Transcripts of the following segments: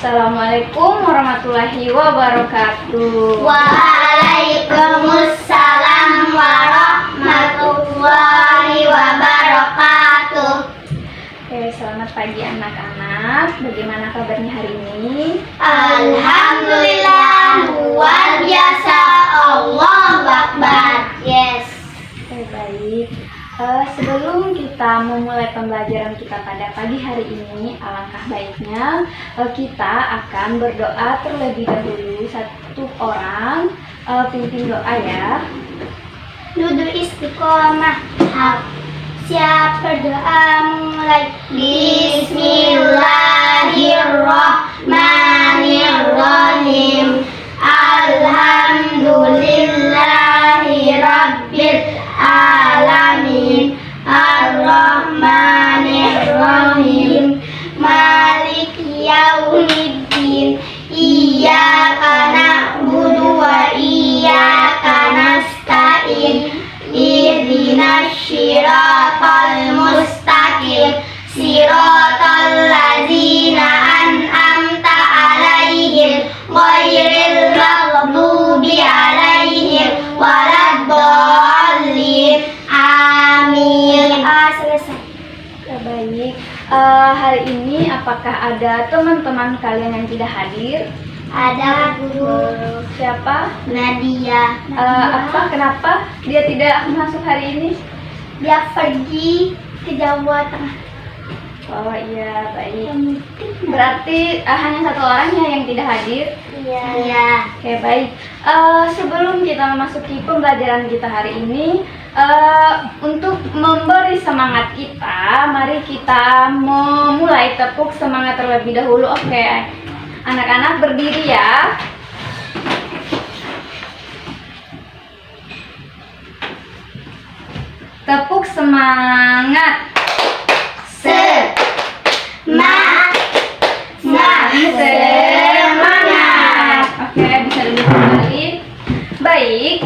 Assalamualaikum warahmatullahi wabarakatuh. Waalaikumsalam warahmatullahi wabarakatuh. Selamat pagi anak-anak. Bagaimana kabarnya hari ini? Alhamdulillah, luar biasa. Allahu Akbar. Yes. Baik. Sebelum kita memulai pembelajaran kita pada pagi hari ini, alangkah baiknya kita akan berdoa terlebih dahulu. Satu orang pimpin doa ya. Duduk istiqomah. Siap berdoa mulai. Bismillahirrahmanirrahim. Alhamdulillahirabbil alamin. Ar-Rahmanir-Rahim. Maliki yaumiddin. Iyyaka na'budu wa iyyaka nasta'in. Ihdinas siratal mustaqim. Siratal ladzina an'amta 'alaihim ghairil maghdubi 'alaihim waladdallin. Amin. Selesai. Baik. Hari ini apakah ada teman-teman kalian yang tidak hadir? Ada guru. Siapa? Nadia. Kenapa dia tidak masuk hari ini? Dia pergi ke Jawa Tengah. Oh iya, baik. Berarti hanya satu orangnya yang tidak hadir? Iya. Oke, baik. Sebelum kita memasuki pembelajaran kita hari ini, untuk memberi semangat kita, mari kita memulai tepuk semangat terlebih dahulu. Oke, anak-anak berdiri ya. Tepuk semangat. Semangat. Oke, bisa duduk kembali. Baik,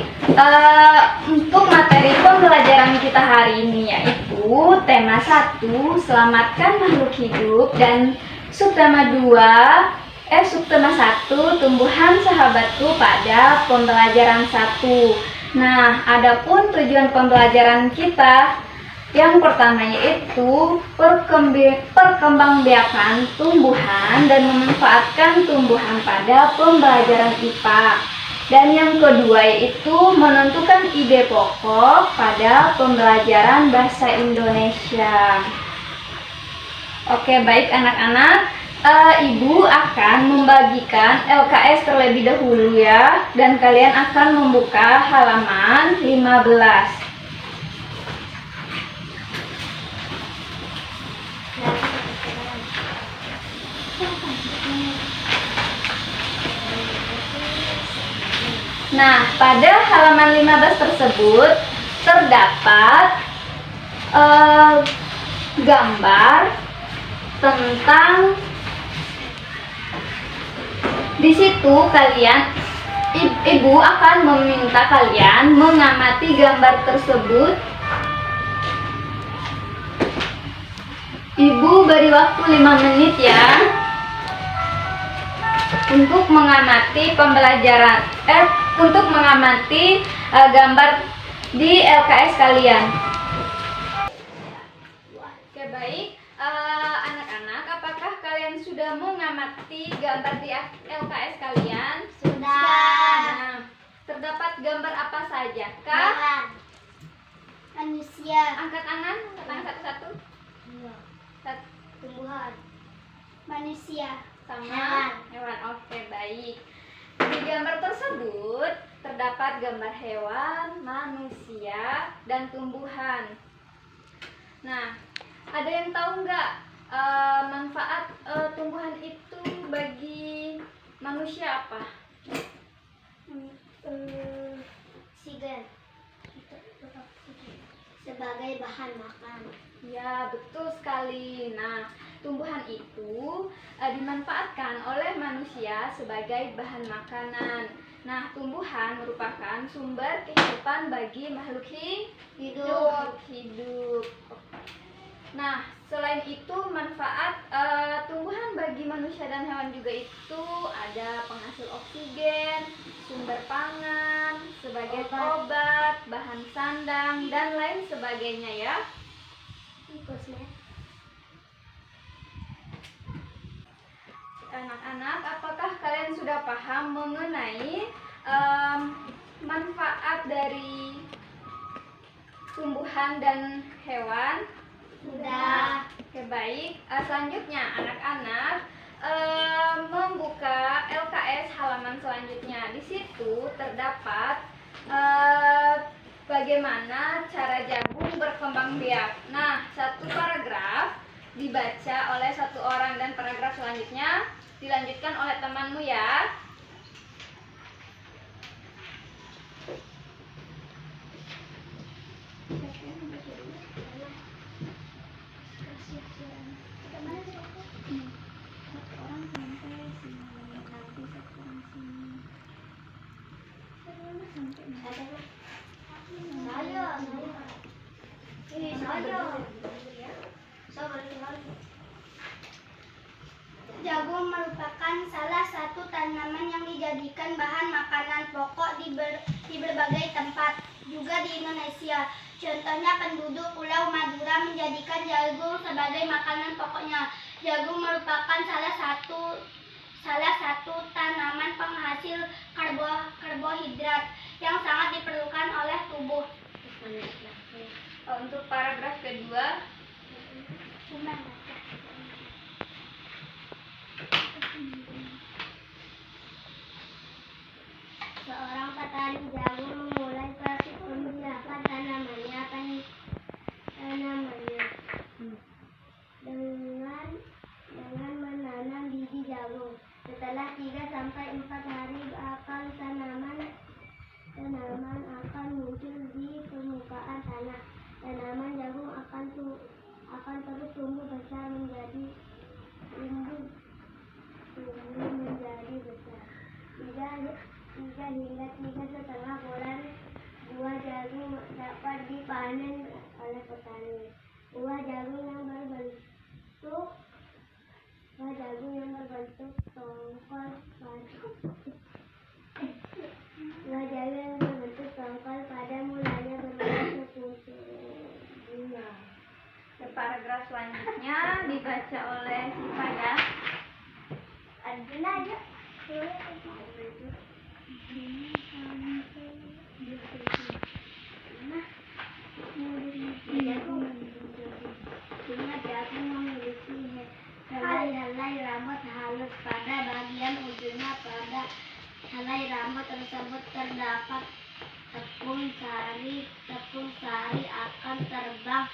untuk materi pembelajaran kita hari ini yaitu tema 1, selamatkan makhluk hidup, dan subtema 1, tumbuhan sahabatku pada pembelajaran 1. Nah, adapun tujuan pembelajaran kita yang pertama yaitu perkembangbiakan tumbuhan dan memanfaatkan tumbuhan pada pembelajaran IPA. Dan yang kedua yaitu menentukan ide pokok pada pembelajaran bahasa Indonesia. Oke, baik anak-anak, Ibu akan membagikan LKS terlebih dahulu ya, dan kalian akan membuka halaman 15. Nah, pada halaman 15 tersebut terdapat gambar tentang, di situ Ibu akan meminta kalian mengamati gambar tersebut. Ibu beri waktu 5 menit ya untuk mengamati pembelajaran, untuk mengamati gambar di LKS kalian. Oke, baik. Anak-anak, apakah kalian sudah mengamati gambar di LKS kalian? Sudah. Nah, terdapat gambar apa saja kah? Manusia. Angkat tangan satu-satu. Tumbuhan. Manusia. Sama hewan. Oke, baik. Di gambar tersebut terdapat gambar hewan, manusia, dan tumbuhan. Nah, ada yang tahu nggak manfaat tumbuhan itu bagi manusia apa? Oksigen. Sebagai bahan makan. Ya, betul sekali. Nah, tumbuhan itu dimanfaatkan oleh manusia sebagai bahan makanan. Nah, tumbuhan merupakan sumber kehidupan bagi makhluk hidup. Nah, selain itu manfaat tumbuhan bagi manusia dan hewan juga itu ada penghasil oksigen, sumber pangan, sebagai obat, bahan sandang, dan lain sebagainya ya. Anak-anak, apakah kalian sudah paham mengenai manfaat dari tumbuhan dan hewan? Sudah. Oke, baik. Selanjutnya anak-anak membuka LKS halaman selanjutnya. Di situ terdapat bagaimana cara jagung berkembang biak. Nah, satu paragraf dibaca oleh satu orang dan paragraf selanjutnya dilanjutkan oleh temanmu ya. Jagung merupakan salah satu tanaman yang dijadikan bahan makanan pokok di berbagai tempat, juga di Indonesia. Contohnya penduduk Pulau Madura menjadikan jagung sebagai makanan pokoknya. Jagung merupakan salah satu tanaman penghasil karbohidrat yang sangat diperlukan oleh tubuh. Untuk paragraf kedua, seorang petani jagung memulai proses pembiakan tanamannya dengan menanam biji jagung. Setelah 3-4 hari akar tanaman akan muncul di permukaan tanah. Tanaman jagung akan terus tumbuh besar menjadi besar. 3 hingga 3,5 bulan buah jagung dapat dipanen oleh petani. Buah jagung yang berbentuk tongkol pada mulanya berwarna bunga. paragraf selanjutnya dibaca oleh Siva ya. Jagung memiliki helai rambut halus pada bagian ujungnya. Pada helai rambut tersebut terdapat tepung sari. Tepung sari akan terbang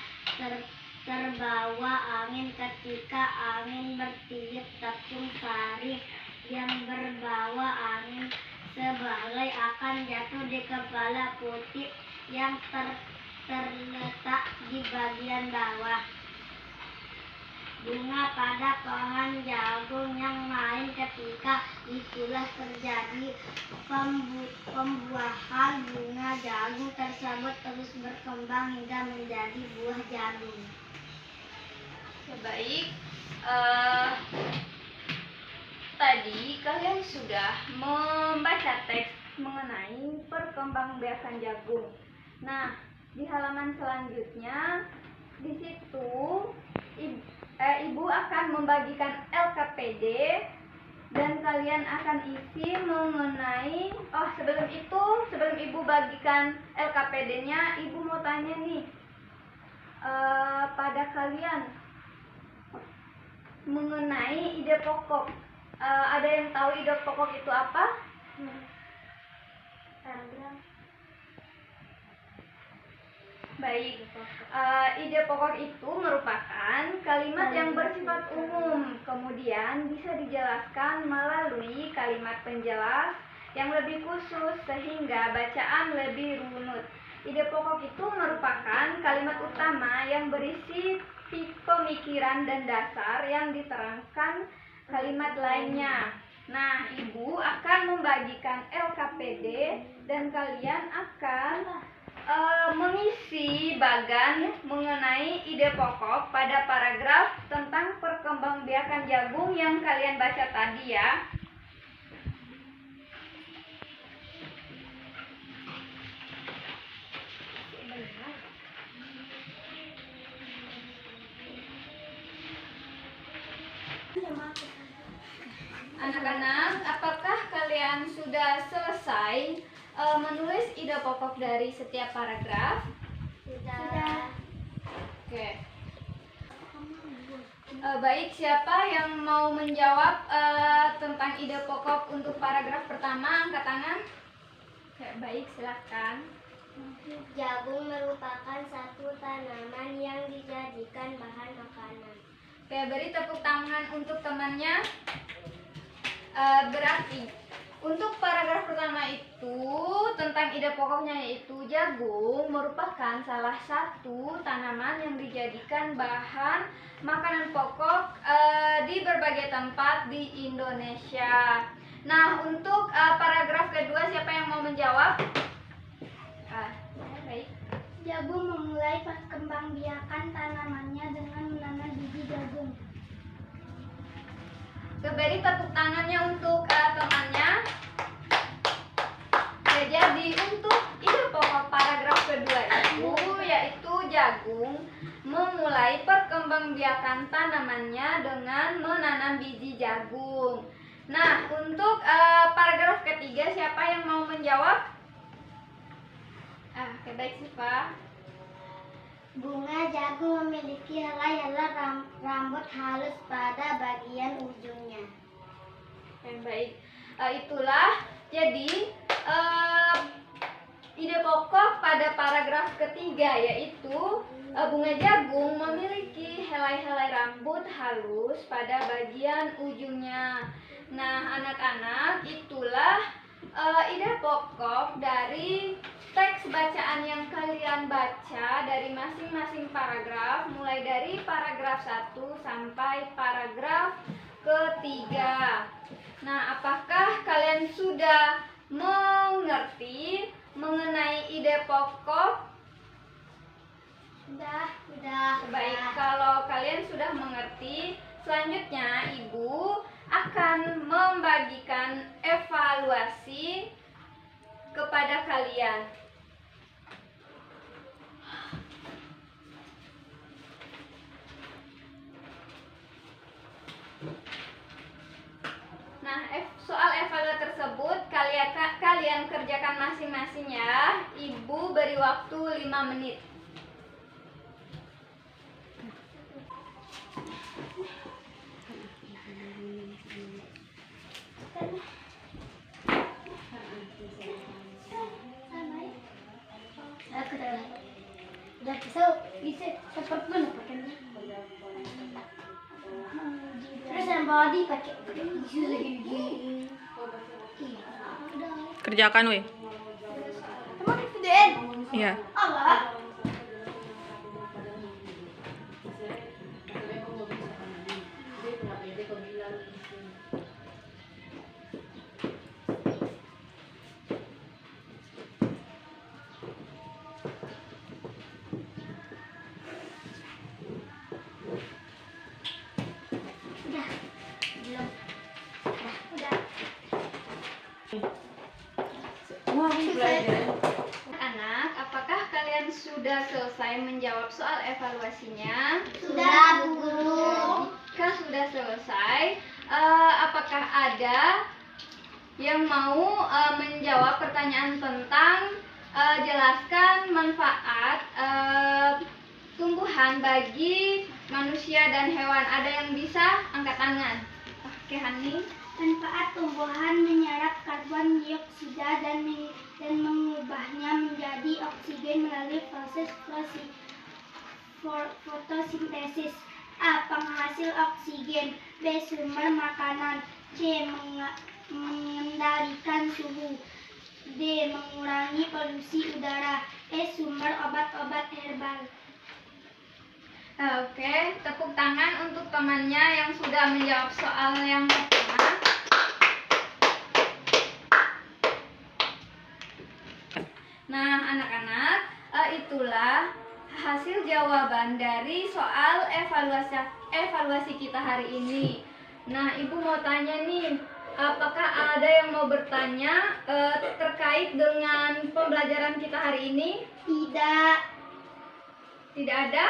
terbawa angin. Ketika angin bertiup, tepung sari yang berbawa angin sebagai akan jatuh di kepala putih yang terletak di bagian bawah. Bunga pada pohon jagung yang lain ketika itulah terjadi pembuahan. Bunga jagung tersebut terus berkembang hingga menjadi buah jagung. Baik, tadi kalian sudah membaca teks mengenai perkembangbiakan jagung. Nah, di halaman selanjutnya di situ ibu akan membagikan LKPD dan kalian akan isi mengenai sebelum ibu bagikan LKPD-nya, ibu mau tanya nih pada kalian mengenai ide pokok. Ada yang tahu ide pokok itu apa? Baik, ide pokok itu merupakan kalimat yang bersifat umum, kemudian bisa dijelaskan melalui kalimat penjelas yang lebih khusus sehingga bacaan lebih runut. Ide pokok itu merupakan kalimat utama yang berisi pemikiran dan dasar yang diterangkan kalimat lainnya. Nah, ibu akan membagikan LKPD dan kalian akan mengisi si Bagan mengenai ide pokok pada paragraf tentang perkembangbiakan jagung yang kalian baca tadi ya. Anak-anak, apakah kalian sudah selesai menulis ide pokok dari setiap paragraf? Sudah. Oke. Baik, siapa yang mau menjawab tentang ide pokok untuk paragraf pertama? Angkat tangan. Oke, baik, silakan. Jagung merupakan satu tanaman yang dijadikan bahan makanan. Oke, beri tepuk tangan untuk temannya. Berarti untuk paragraf pertama itu tentang ide pokoknya, yaitu jagung merupakan salah satu tanaman yang dijadikan bahan makanan pokok di berbagai tempat di Indonesia. Nah, untuk paragraf kedua, siapa yang mau menjawab? Baik. Jagung memulai perkembangbiakan tanamannya dengan menanam biji jagung. Beri tepuk tangannya untuk temannya. Ya, jadi untuk ide pokok paragraf kedua itu yaitu jagung memulai perkembangbiakan tanamannya dengan menanam biji jagung. Nah, untuk paragraf ketiga, siapa yang mau menjawab? Oke, baik, Siva. Bunga jagung memiliki helai-helai rambut halus pada bagian ujungnya. Yang baik, itulah jadi ide pokok pada paragraf ketiga, yaitu bunga jagung memiliki helai-helai rambut halus pada bagian ujungnya. Nah, anak-anak, itulah ide pokok dari teks bacaan yang kalian baca dari masing-masing paragraf, mulai dari paragraf 1 sampai paragraf ketiga. Nah, apakah kalian sudah mengerti mengenai ide pokok? Sudah. Baik, kalau kalian sudah mengerti, selanjutnya Ibu akan membagikan evaluasi kepada kalian. Nah, soal evaluasi tersebut kalian kerjakan masing-masing ya. Ibu beri waktu 5 menit. Udah bisa seperti mana pakainya? Terus yang body pakai tisu gini. Kerjakan weh. Emang Fiden? Iya. Allah. Udah. Belum. Udah. Anak, apakah kalian sudah selesai menjawab soal evaluasinya? Sudah, Bu Guru. Jika sudah selesai, apakah ada yang mau menjawab pertanyaan tentang jelaskan manfaat tumbuhan bagi manusia dan hewan? Ada yang bisa angkat tangan? Oke, Hani. Manfaat tumbuhan menyerap karbon dioksida dan mengubahnya menjadi oksigen melalui proses fotosintesis. A. Penghasil oksigen. B. Sumber makanan. C. Mengendalikan suhu. D. Mengurangi polusi udara. E. Sumber obat-obat herbal. Oke, tepuk tangan untuk temannya yang sudah menjawab soal yang pertama. Nah, anak-anak, itulah hasil jawaban dari soal evaluasi kita hari ini. Nah, Ibu mau tanya nih, apakah ada yang mau bertanya terkait dengan pembelajaran kita hari ini? Tidak. Tidak ada?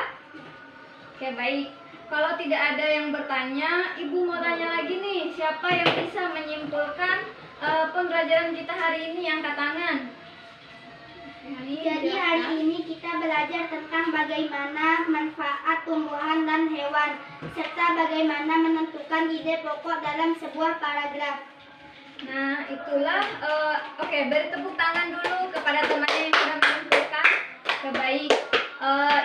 Oke, baik. Kalau tidak ada yang bertanya, Ibu mau tanya lagi nih, siapa yang bisa menyimpulkan pembelajaran kita hari ini? Angkat tangan. Jadi hari ini kita belajar tentang bagaimana manfaat tumbuhan dan hewan, serta bagaimana menentukan ide pokok dalam sebuah paragraf. Nah, itulah, oke, beri tepuk tangan dulu kepada temannya yang sudah menentukan. Baik,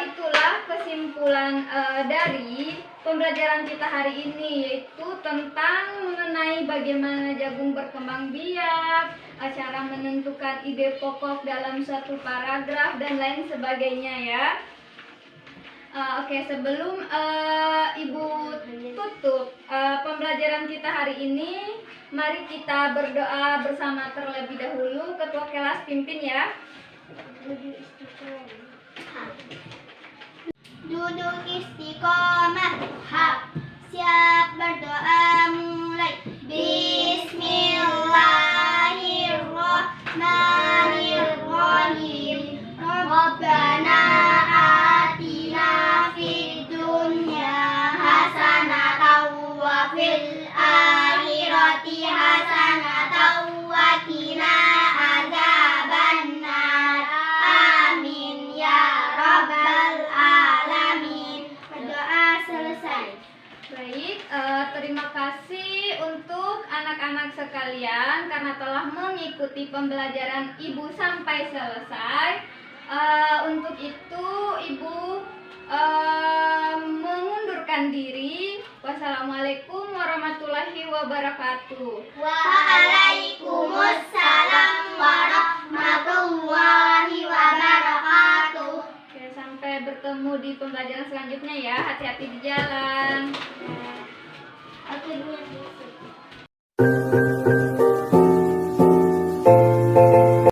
itulah kesimpulan dari pembelajaran kita hari ini, yaitu tentang mengenai bagaimana jagung berkembang biak, cara menentukan ide pokok dalam suatu paragraf, dan lain sebagainya ya. Oke, sebelum Ibu tutup pembelajaran kita hari ini, mari kita berdoa bersama terlebih dahulu. Ketua kelas pimpin ya. Duduk istiqomah. Siap berdoa mulai. Bismillahirrahmanirrahim. Rabbana atina fid dunya hasanatan wa fil akhirati hasanatan wa qina adzabannar. Amin ya rabbal alamin. Berdoa selesai. Baik, terima kasih untuk anak-anak sekalian karena telah mengikuti pembelajaran Ibu sampai selesai. Untuk itu Ibu mengundurkan diri. Wassalamualaikum warahmatullahi wabarakatuh. Waalaikumsalam warahmatullahi wabarakatuh. Oke, sampai bertemu di pembelajaran selanjutnya ya. Hati-hati di jalan.